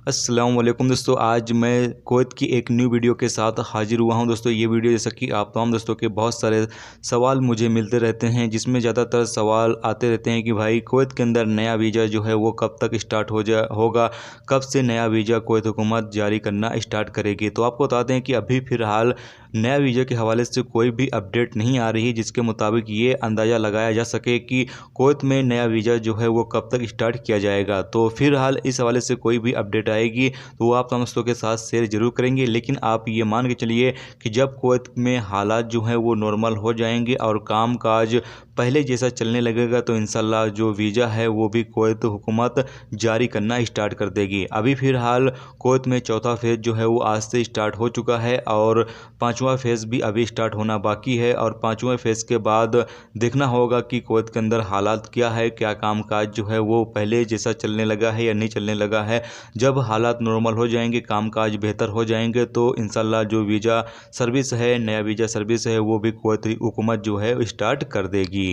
अस्सलाम वालेकुम दोस्तों, आज मैं कुवैत की एक न्यू वीडियो के साथ हाजिर हुआ हूं। दोस्तों ये वीडियो जैसा कि आप तमाम दोस्तों के बहुत सारे सवाल मुझे मिलते रहते हैं, जिसमें ज़्यादातर सवाल आते रहते हैं कि भाई कुवैत के अंदर नया वीज़ा जो है वो कब तक स्टार्ट होगा, कब से नया वीज़ा कुवैत हुकूमत जारी करना स्टार्ट करेगी। तो आपको बता दें कि अभी फ़िलहाल नया वीज़ा के हवाले से कोई भी अपडेट नहीं आ रही, जिसके मुताबिक ये अंदाज़ा लगाया जा सके कि कुवैत में नया वीज़ा जो है वो कब तक स्टार्ट किया जाएगा। तो फ़िलहाल इस हवाले से कोई भी अपडेट आएगी तो वो आप तमाम दोस्तों के साथ शेयर ज़रूर करेंगे। लेकिन आप ये मान के चलिए कि जब कुवैत में हालात जो हैं वो नॉर्मल हो जाएंगे और काम काज पहले जैसा चलने लगेगा तो इंशाल्लाह जो वीज़ा है वो भी कुवैत हुकूमत जारी करना स्टार्ट कर देगी। अभी फ़िलहाल कुवैत में चौथा फेज़ जो है वो आज से स्टार्ट हो चुका है और पाँचवा फेज़ भी अभी स्टार्ट होना बाकी है। और पाँचवें फेज़ के बाद देखना होगा कि कुवैत के अंदर हालात क्या है, क्या काम काज जो है वो पहले जैसा चलने लगा है या नहीं चलने लगा है। जब हालात नॉर्मल हो जाएंगे, काम काज बेहतर हो जाएंगे तो इंशाल्लाह जो वीज़ा सर्विस है, नया वीज़ा सर्विस है, वो भी कुवैत हुकूमत जो है स्टार्ट कर देगी।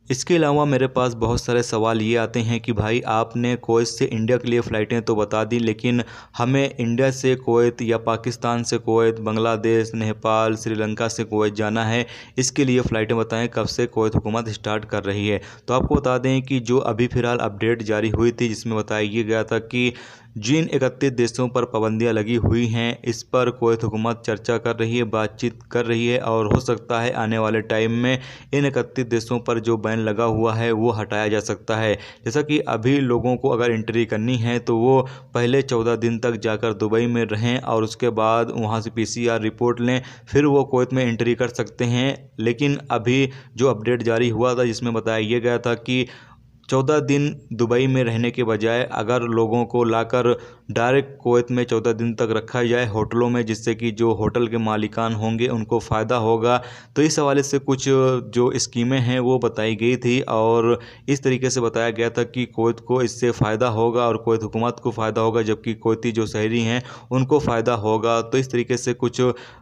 इसके अलावा मेरे पास बहुत सारे सवाल ये आते हैं कि भाई आपने कुवैत से इंडिया के लिए फ़्लाइटें तो बता दी, लेकिन हमें इंडिया से कुवैत या पाकिस्तान से कुवैत, बांग्लादेश, नेपाल, श्रीलंका से कुवैत जाना है, इसके लिए फ़्लाइटें बताएं कब से कुवैत हुकूमत स्टार्ट कर रही है। तो आपको बता दें कि जो अभी फ़िलहाल अपडेट जारी हुई थी, जिसमें बताया ये गया था कि जिन 31 देशों पर पाबंदियां लगी हुई हैं, इस पर कुवैत हुकूमत चर्चा कर रही है, बातचीत कर रही है और हो सकता है आने वाले टाइम में इन 31 देशों पर जो बैन लगा हुआ है वो हटाया जा सकता है। जैसा कि अभी लोगों को अगर एंट्री करनी है तो वो पहले 14 दिन तक जाकर दुबई में रहें और उसके बाद वहाँ से PCR रिपोर्ट लें, फिर वो कुवैत में एंट्री कर सकते हैं। लेकिन अभी जो अपडेट जारी हुआ था जिसमें बताया ये गया था कि 14 दिन दुबई में रहने के बजाय अगर लोगों को लाकर डायरेक्ट कुवैत में 14 दिन तक रखा जाए होटलों में, जिससे कि जो होटल के मालिकान होंगे उनको फ़ायदा होगा। तो इस हवाले से कुछ जो स्कीमें हैं वो बताई गई थी और इस तरीके से बताया गया था कि कुवैत को इससे फ़ायदा होगा और कुवैत हुकूमत को फ़ायदा होगा, जबकि कुवैती जो शहरी हैं उनको फ़ायदा होगा। तो इस तरीके से कुछ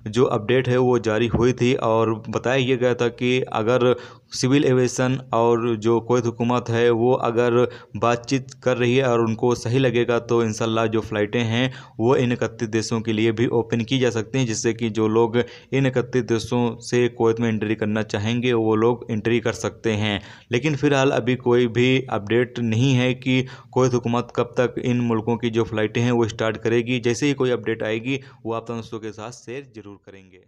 जो अपडेट है वो जारी हुई थी और बताया ये गया था कि अगर सिविल एविएशन और जो कुवैत हुकूमत है वो अगर बातचीत कर रही है और उनको सही लगेगा तो इंशाल्लाह जो फ़्लाइटें हैं वो इन 31 देशों के लिए भी ओपन की जा सकती हैं, जिससे कि जो लोग इन 31 देशों से कुवैत में एंट्री करना चाहेंगे वो लोग एंट्री कर सकते हैं। लेकिन फ़िलहाल अभी कोई भी अपडेट नहीं है कि कुवैत हुकूमत कब तक इन मुल्कों की जो फ़्लाइटें हैं वो स्टार्ट करेगी। जैसे ही कोई अपडेट आएगी वो आप दोस्तों के साथ शेयर ज़रूर करेंगे।